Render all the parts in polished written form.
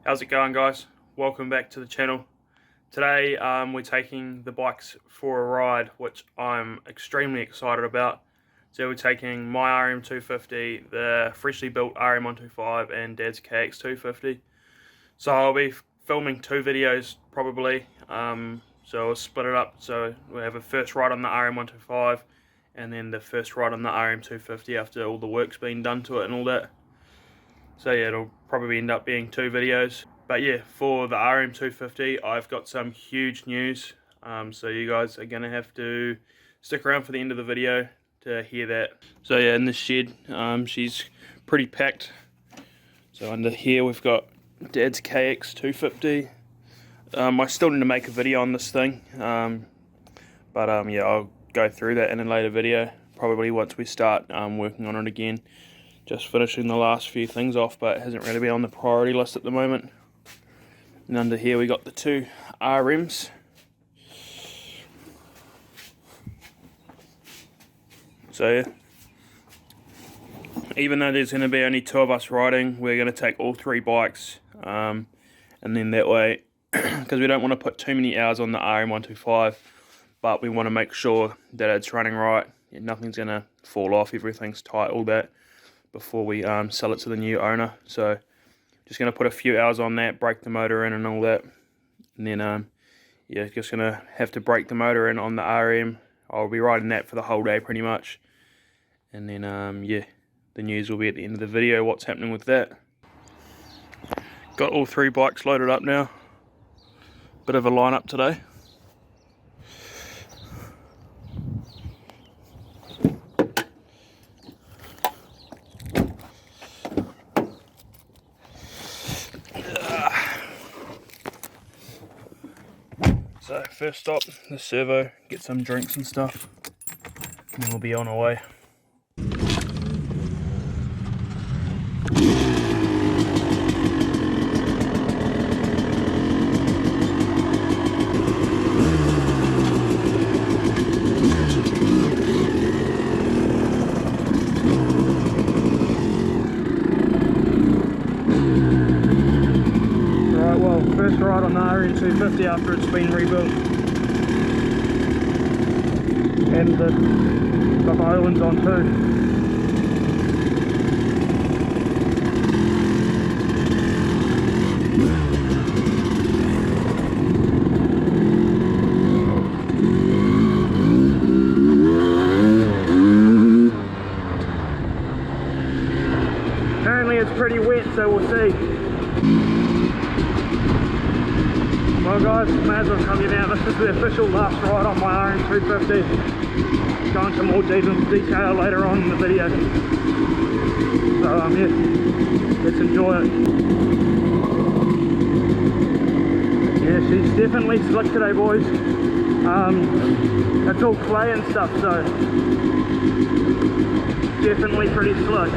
How's it going, guys? Welcome back to the channel. Today we're taking the bikes for a ride, which I'm extremely excited about. So we're taking my RM250, the freshly built RM125 and Dad's KX250. So I'll be filming two videos probably, so I'll split it up. So we'll have a first ride on the RM125 and then the first ride on the RM250 after all the work's been done to it and all that. So yeah, it'll probably end up being two videos. But yeah, for the RM250, I've got some huge news. So you guys are going to have to stick around for the end of the video to hear that. So yeah, in the shed, she's pretty packed. So under here we've got Dad's KX250. I still need to make a video on this thing. But yeah, I'll go through that in a later video. Probably once we start working on it again. Just finishing the last few things off, but it hasn't really been on the priority list at the moment. And under here we got the two RMs. So yeah, even though there's going to be only two of us riding, we're going to take all three bikes, and then that way, because we don't want to put too many hours on the RM125, but we want to make sure that it's running right, nothing's going to fall off, everything's tight, all that, before we sell it to the new owner. So just going to put a few hours on that, break the motor in and all that, and then yeah, just going to have to break the motor in on the RM. I'll be riding that for the whole day pretty much, and then yeah, the news will be at the end of the video what's happening with that. Got all three bikes loaded up now. Bit of a lineup today. So first stop, the servo, get some drinks and stuff, and then we'll be on our way. First ride on the RM250 after it's been rebuilt, and got the islands on too. Apparently it's pretty wet, so we'll see. Well guys, may as well tell you now, this is the official last ride on my RM250. Go into more detail later on in the video. So yeah, let's enjoy it. Yeah, she's definitely slick today, boys. It's all clay and stuff, so definitely pretty slick.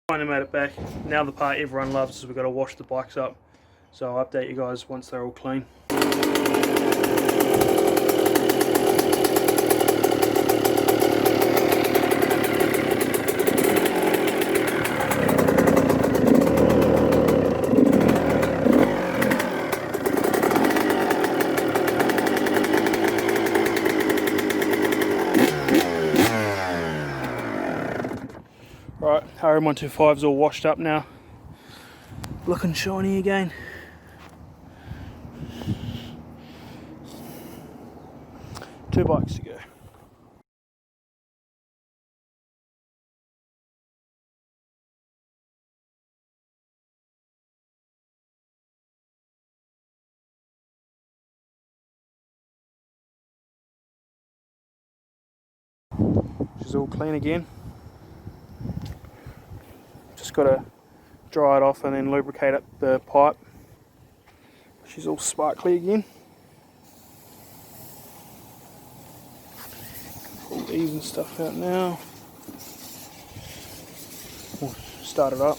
Finally made it back. Now the part everyone loves is we've got to wash the bikes up. So I'll update you guys once they're all clean. Right, RM125's all washed up now. Looking shiny again. Two bikes to go. She's all clean again. Just got to dry it off and then lubricate up the pipe. She's all sparkly again. Pull these and stuff out now. We'll start it up.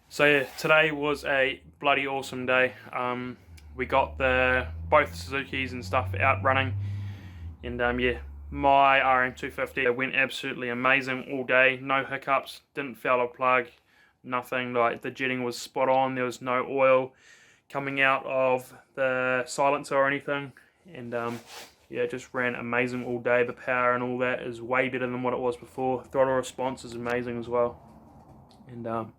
So yeah, today was a bloody awesome day. We got both Suzukis and stuff out running, and yeah, my RM250 went absolutely amazing all day. No hiccups, didn't foul a plug, nothing. Like the jetting was spot on. There was no oil coming out of the silencer or anything, and yeah, it just ran amazing all day. The power and all that is way better than what it was before. Throttle response is amazing as well, and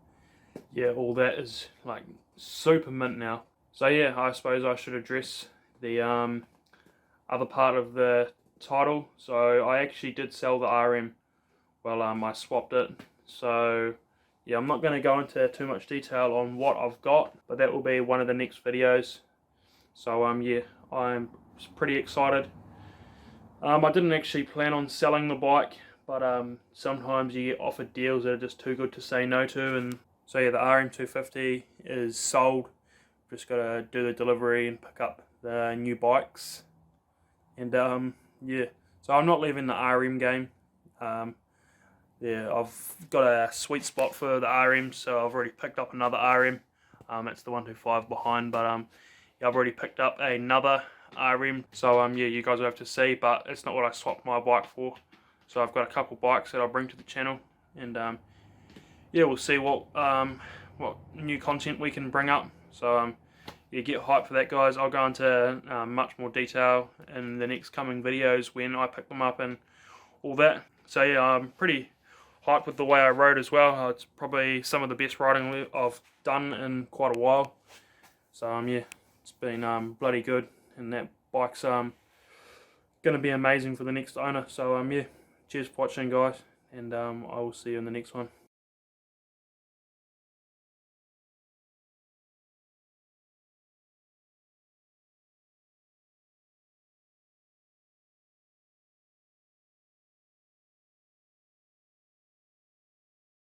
yeah, all that is like super mint now. So yeah, I suppose I should address the other part of the title. So I actually did sell the RM. Well, I swapped it. So yeah, I'm not going to go into too much detail on what I've got, but that will be one of the next videos. So yeah, I'm pretty excited. I didn't actually plan on selling the bike, but sometimes you get offered deals that are just too good to say no to, and so yeah, the RM250 is sold. Just got to do the delivery and pick up the new bikes. And yeah, so I'm not leaving the RM game. Yeah, I've got a sweet spot for the RM, so I've already picked up another RM. It's the 125 behind, but yeah, I've already picked up another RM. So yeah, you guys will have to see, but it's not what I swapped my bike for. So I've got a couple bikes that I'll bring to the channel, and yeah, we'll see what new content we can bring up. So yeah, get hyped for that, guys. I'll go into much more detail in the next coming videos when I pick them up and all that. So yeah, I'm pretty hyped with the way I rode as well. It's probably some of the best riding I've done in quite a while. So yeah, it's been bloody good, and that bike's gonna be amazing for the next owner. So yeah, cheers for watching, guys, and I will see you in the next one.